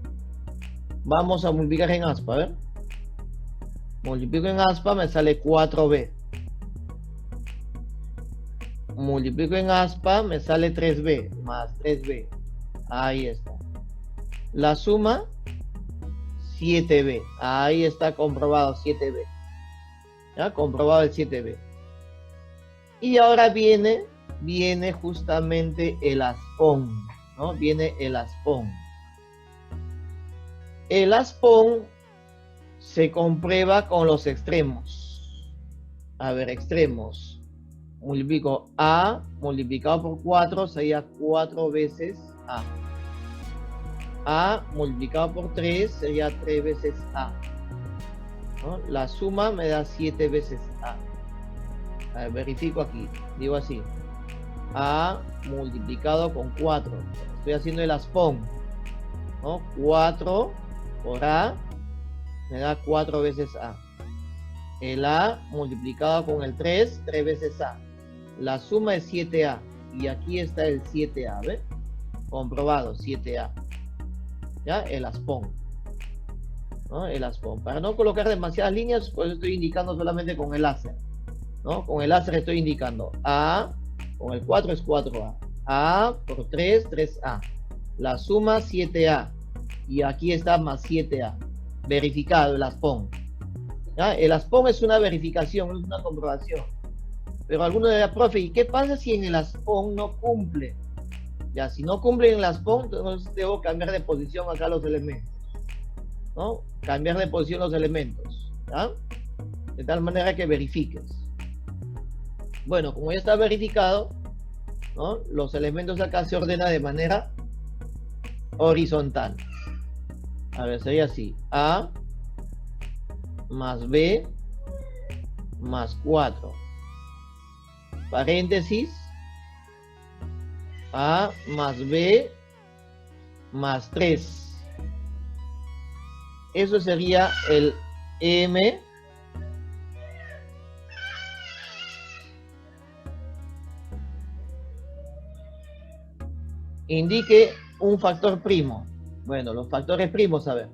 Vamos a multiplicar en aspa, a ver. Multiplico en aspa, me sale 4B. Multiplico en aspa, me sale 3B, más 3B. Ahí está. La suma, 7B. Ahí está comprobado 7B. ¿Ya? Comprobado el 7B. Y ahora viene justamente el aspón, ¿no? Viene el aspón. El aspón se comprueba con los extremos. A ver, extremos. Multiplico A multiplicado por 4 sería 4 veces A. A multiplicado por 3 sería 3 veces A, ¿no? La suma me da 7 veces A. A ver, verifico aquí. Digo así. A multiplicado con 4. Estoy haciendo el aspón, ¿no? 4 por A me da 4 veces A. El A multiplicado con el 3, 3 veces A. La suma es 7A. Y aquí está el 7A, ¿ves? Comprobado, 7A. ¿Ya? El aspón, ¿no? El aspón. Para no colocar demasiadas líneas, pues estoy indicando solamente con el láser, ¿no? Con el láser estoy indicando A, con el 4 es 4A. A por 3, 3A. La suma 7A. Y aquí está más 7A. Verificado el aspón. ¿Ya? El aspón es una verificación, no es una comprobación. Pero alguno dirá, profe, ¿y qué pasa si en el aspón no cumple? Ya, si no cumple en el aspón, entonces debo cambiar de posición acá los elementos, ¿no? Cambiar de posición los elementos, ¿ya? De tal manera que verifiques. Bueno, como ya está verificado, ¿no? Los elementos acá se ordenan de manera horizontal. A ver, sería así. A más B más 4. Paréntesis. A más B más 3. Eso sería el M indique un factor primo. Bueno, los factores primos, a ver,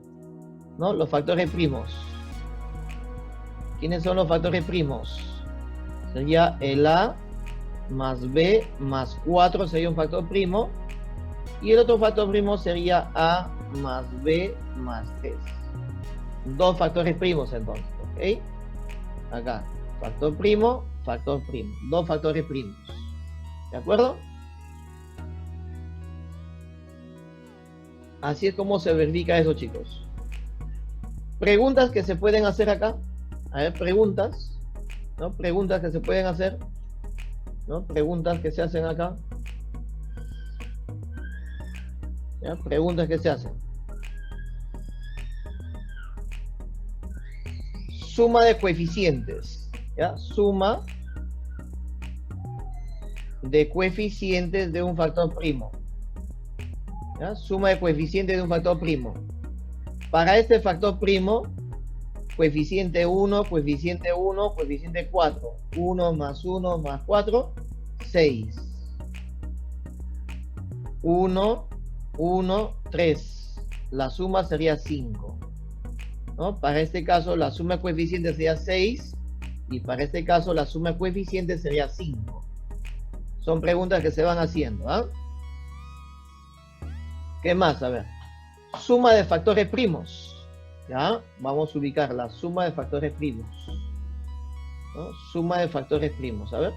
¿no? Los factores primos. ¿Quiénes son los factores primos? Sería el A más B más 4 sería un factor primo. Y el otro factor primo sería A más B más 3. Dos factores primos entonces, ¿ok? Acá, factor primo, dos factores primos. ¿De acuerdo? Así es como se verifica eso, chicos. Preguntas que se pueden hacer acá. A ver, preguntas, ¿no? Preguntas que se pueden hacer, ¿no? Preguntas que se hacen acá. ¿Ya? Preguntas que se hacen. Suma de coeficientes. ¿Ya? Suma de coeficientes de un factor primo. ¿Ya? Suma de coeficientes de un factor primo. Para este factor primo, coeficiente 1, coeficiente 1, coeficiente 4. 1 más 1 más 4, 6. 1, 1, 3. La suma sería 5. ¿No? Para este caso, la suma de coeficientes sería 6. Y para este caso, la suma de coeficientes sería 5. Son preguntas que se van haciendo. ¿Ah? ¿Qué más? A ver. Suma de factores primos. ¿Ya? Vamos a ubicar la suma de factores primos. ¿No? Suma de factores primos. A ver.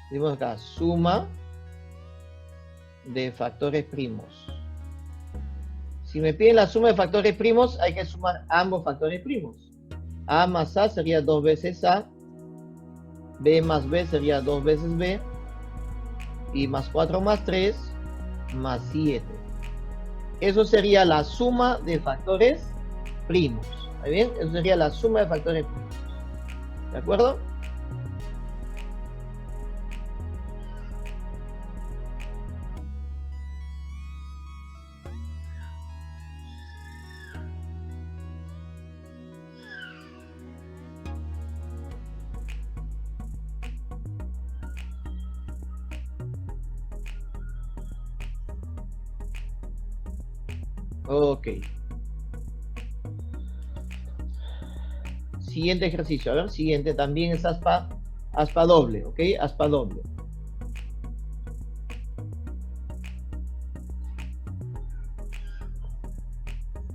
Decimos acá, suma de factores primos. Si me piden la suma de factores primos, hay que sumar ambos factores primos. A más A sería 2 veces A. B más B sería 2 veces B. Y más 4 más 3 más 7. Eso sería la suma de factores primos. ¿Está bien? Eso sería la suma de factores primos. ¿De acuerdo? Ok. Siguiente ejercicio. A ver, siguiente también es aspa doble. Ok, aspa doble.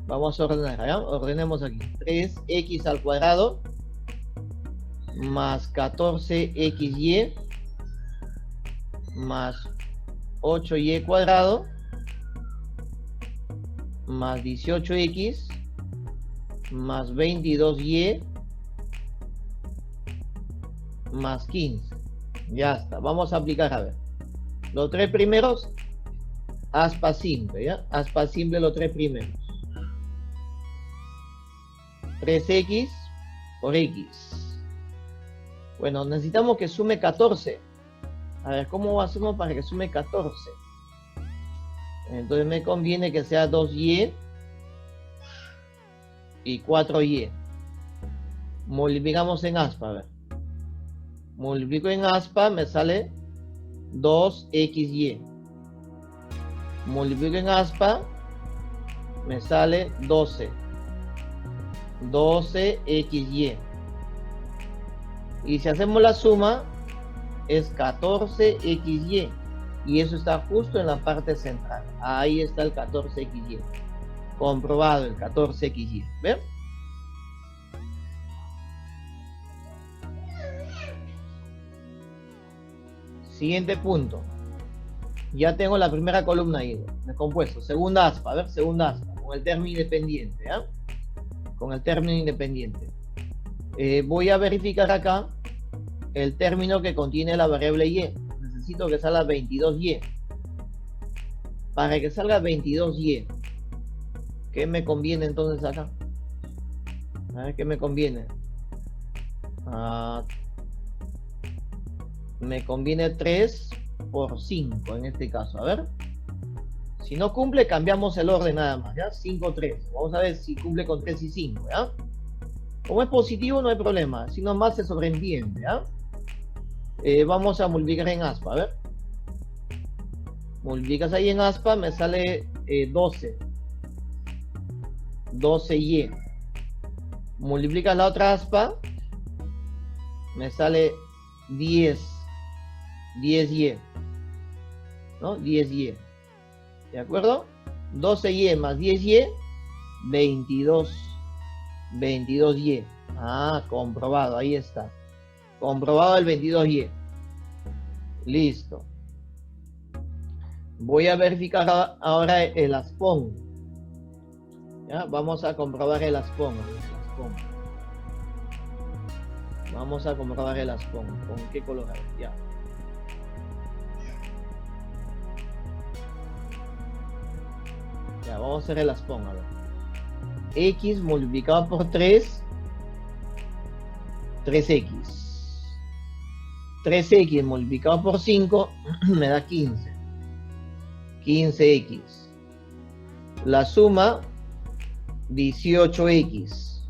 Vamos a ordenar. ¿Ya? Ordenemos aquí. 3x al cuadrado más 14xy más 8y cuadrado más 18x más 22y más 15. Ya está. Vamos a aplicar, a ver. Los tres primeros, aspa simple, ¿ya? Aspa simple los tres primeros. 3x por x. Bueno, necesitamos que sume 14. A ver, ¿cómo hacemos para que sume 14? Entonces me conviene que sea 2y y 4y. Multiplicamos en aspa, a ver. Multiplico en aspa, me sale 2xy. Multiplico en aspa, me sale 12. 12xy. Y si hacemos la suma, es 14xy. Y eso está justo en la parte central. Ahí está el 14xy. Comprobado el 14xy. ¿Ven? Siguiente punto. Ya tengo la primera columna ahí. Me he compuesto. Segunda aspa. A ver, segunda aspa. Con el término independiente. ¿Eh? Con el término independiente. Voy a verificar acá el término que contiene la variable y. Necesito que salga 22y. Para que salga 22y, ¿qué me conviene entonces acá? A ver, ¿qué me conviene? Me conviene 3 por 5 en este caso. A ver. Si no cumple, cambiamos el orden nada más, ¿ya? 5, 3. Vamos a ver si cumple con 3 y 5, ¿ya? Como es positivo, no hay problema. Si nomás se sobreentiende, ¿ya? Vamos a multiplicar en aspa, a ver. Multiplicas ahí en aspa, me sale 12. 12y. Multiplicas la otra aspa, me sale 10. 10y. ¿No? 10y. ¿De acuerdo? 12y más 10y, 22. 22y. Ah, comprobado, ahí está. Comprobado el 22y. Listo. Voy a verificar ahora el aspón. ¿Ya? Vamos a comprobar el aspón. Vamos a comprobar el aspón. ¿Con qué color? Ya. Ya, vamos a hacer el aspón, a ver. X multiplicado por 3, 3x. 3x multiplicado por 5 me da 15. 15x. La suma, 18x.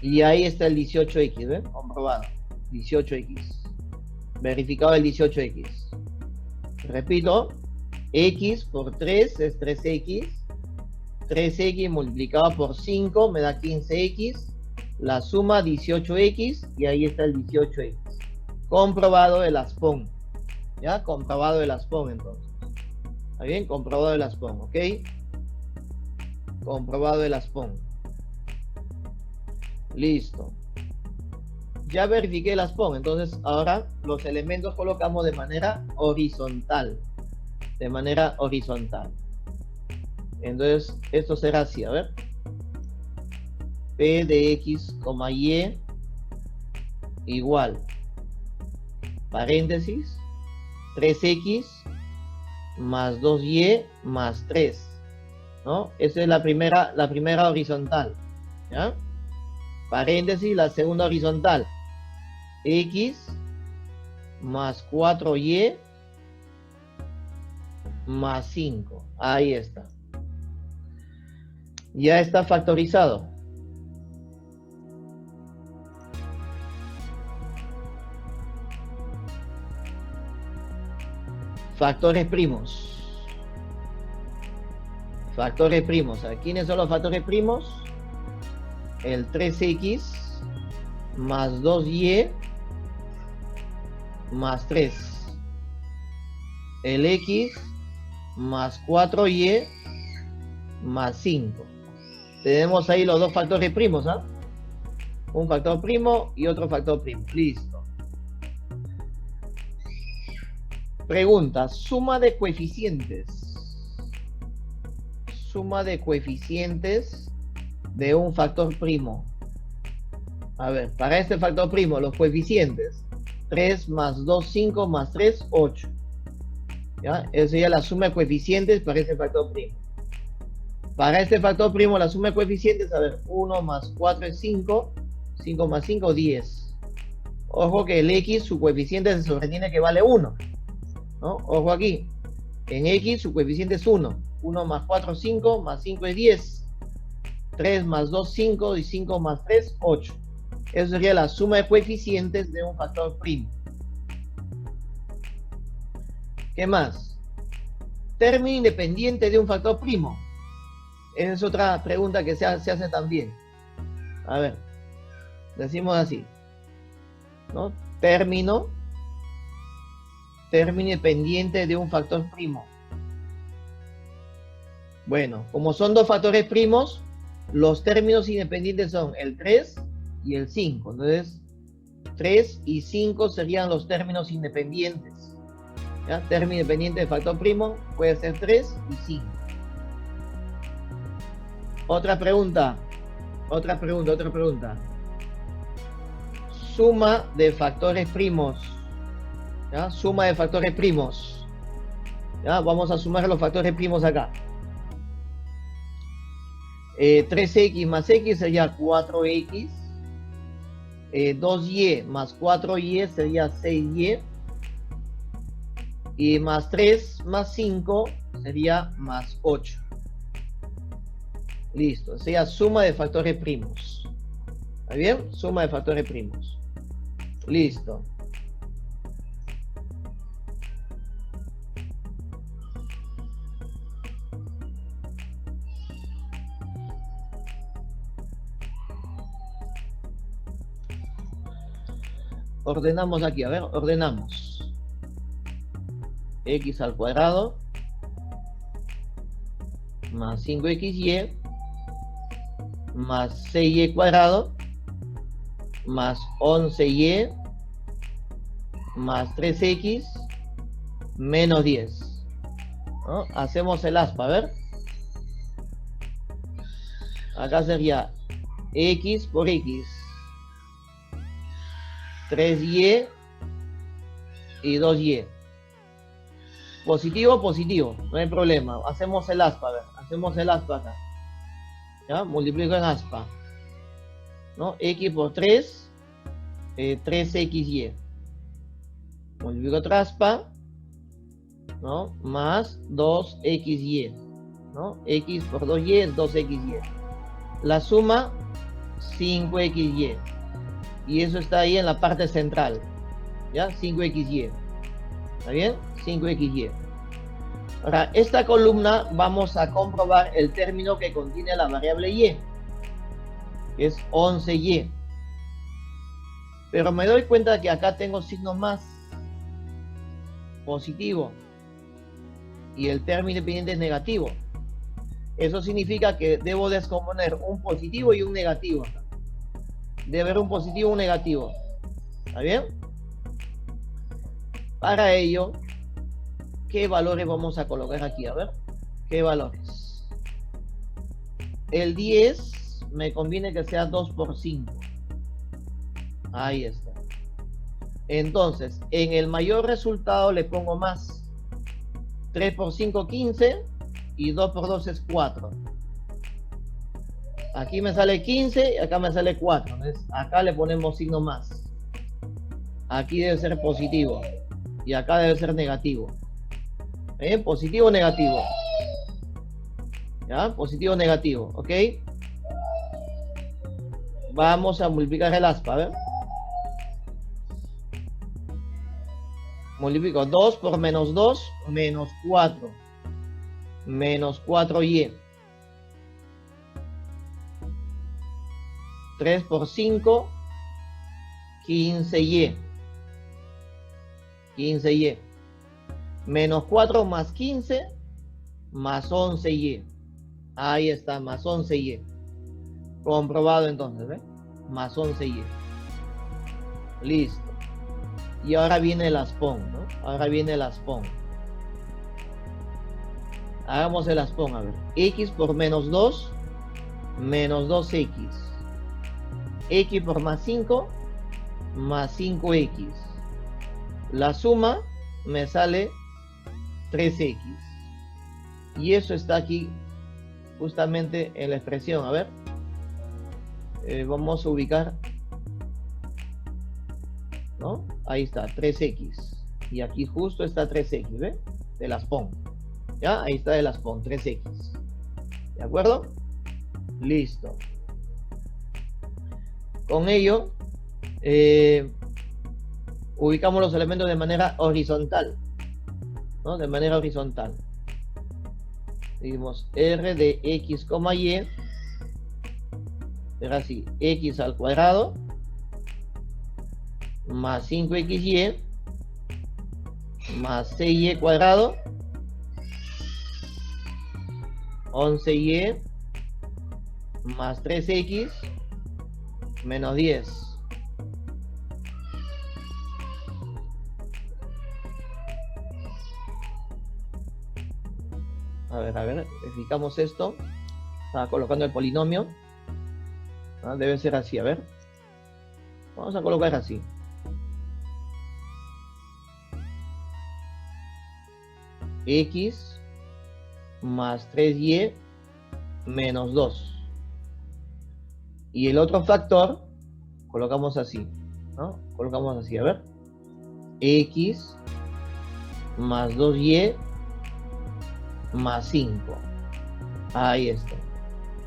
Y ahí está el 18x, ¿ven? Comprobado. 18x. Verificado el 18x. Repito, x por 3 es 3x. 3x multiplicado por 5 me da 15x. La suma 18x y ahí está el 18x. Comprobado el aspón. ¿Ya? Comprobado el aspón entonces. ¿Está bien? Comprobado el aspón, ¿ok? Comprobado el aspón. Listo. Ya verifiqué el aspón, entonces ahora los elementos colocamos de manera horizontal. De manera horizontal. Entonces, esto será así, a ver. P de x, y igual. Paréntesis. 3x más 2y más 3. ¿No? Esa es la primera horizontal. ¿Ya? Paréntesis, la segunda horizontal. X más 4y más 5. Ahí está. Ya está factorizado. Factores primos. Factores primos. ¿Quiénes son los factores primos? El 3x más 2y más 3. El x más 4y más 5. Tenemos ahí los dos factores primos, ¿ah? Un factor primo y otro factor primo. Listo. Pregunta, suma de coeficientes. Suma de coeficientes de un factor primo. A ver, para este factor primo, los coeficientes. 3 más 2, 5 más 3, 8. ¿Ya? Esa sería la suma de coeficientes para este factor primo. Para este factor primo, la suma de coeficientes, a ver, 1 más 4 es 5, 5 más 5, 10. Ojo que el x, su coeficiente se sobretiene que vale 1. ¿No? Ojo aquí. En x, su coeficiente es 1. 1 más 4, 5, más 5 es 10. 3 más 2, 5, y 5 más 3, 8. Eso sería la suma de coeficientes de un factor primo. ¿Qué más? Término independiente de un factor primo. Esa es otra pregunta que se hace también. A ver, decimos así, ¿no? Término independiente de un factor primo. Bueno, como son dos factores primos, los términos independientes son el 3 y el 5. Entonces, 3 y 5 serían los términos independientes. ¿Ya? Término independiente de factor primo puede ser 3 y 5. Otra pregunta. Suma de factores primos. ¿Ya? Suma de factores primos. ¿Ya? Vamos a sumar los factores primos acá. 3x más x sería 4x. 2y más 4y sería 6y. Y más 3 más 5 sería más 8. Listo, sería suma de factores primos. ¿Está bien? Suma de factores primos. Listo. Ordenamos aquí, a ver, ordenamos. X al cuadrado más 5xy más 6y cuadrado más 11y más 3x menos 10. ¿No? Hacemos el aspa, a ver. Acá sería x por x, 3y y 2y. Positivo, positivo, no hay problema. Hacemos el aspa, a ver, hacemos el aspa acá. ¿Ya? Multiplico en aspa. ¿No? X por 3, 3xy. Multiplico otra aspa, ¿no? Más 2xy, ¿no? X por 2y es 2xy. La suma, 5xy. Y eso está ahí en la parte central. ¿Ya? 5xy. ¿Está bien? 5xy. Ahora, esta columna vamos a comprobar el término que contiene la variable y, que es 11y. Pero me doy cuenta que acá tengo signo más positivo y el término independiente es negativo. Eso significa que debo descomponer un positivo y un negativo. Debe haber un positivo y un negativo. ¿Está bien? Para ello, ¿qué valores vamos a colocar aquí? A ver, ¿qué valores? El 10 me conviene que sea 2 por 5. Ahí está. Entonces, en el mayor resultado le pongo más. 3 por 5, 15. Y 2 por 2 es 4. Aquí me sale 15 y acá me sale 4. Entonces, acá le ponemos signo más. Aquí debe ser positivo. Y acá debe ser negativo. Positivo o negativo. ¿Ya? Positivo o negativo. ¿Ok? Vamos a multiplicar el aspa. A ver. Multiplico 2 por menos 2, menos 4. Menos 4y. 3 por 5, 15y. 15y. Menos 4 más 15, más 11y. Ahí está, más 11y. Comprobado entonces, ¿ves? Más 11y. Listo. Y ahora viene el aspón, ¿no? Ahora viene el aspón. Hagamos el aspón, a ver. X por menos 2, menos 2x. X por más 5, más 5x. La suma me sale 3x. Y eso está aquí justamente en la expresión. A ver. Vamos a ubicar. ¿No? Ahí está, 3x. Y aquí justo está 3x, ¿ve? Del aspón. ¿Ya? Ahí está el aspón, 3x. ¿De acuerdo? Listo. Con ello, ubicamos los elementos de manera horizontal. ¿No? De manera horizontal. Dijimos R de x, y. Era así, x al cuadrado más 5xy más 6y cuadrado 11y más 3x menos 10. A ver, verificamos esto. Estaba colocando el polinomio. Debe ser así, a ver. Vamos a colocar así. X más 3y menos 2. Y el otro factor colocamos así, ¿no? Colocamos así, a ver. X más 2y más 5. Ahí está.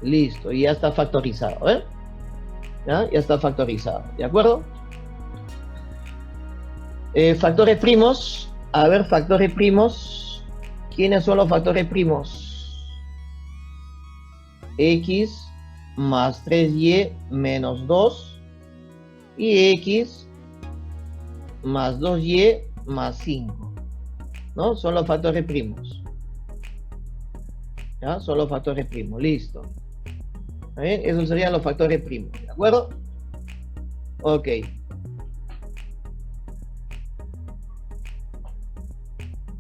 Listo, y ya está factorizado, ¿eh? Ya está factorizado, ¿de acuerdo? Factores primos. A ver, factores primos. ¿Quiénes son los factores primos? X más 3y menos 2 y x más 2y más 5. ¿No? Son los factores primos. ¿Ya? Son los factores primos. Listo. Esos serían los factores primos. ¿De acuerdo? Ok.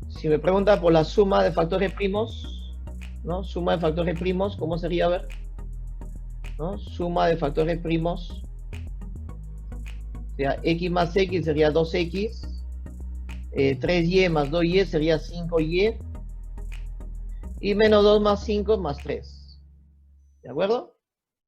Si me pregunta por la suma de factores primos, ¿no? Suma de factores primos, ¿cómo sería? A ver, ¿no? Suma de factores primos, o sea, x más x sería 2x, 3y más 2y sería 5y. Y menos 2 más 5 más 3. ¿De acuerdo?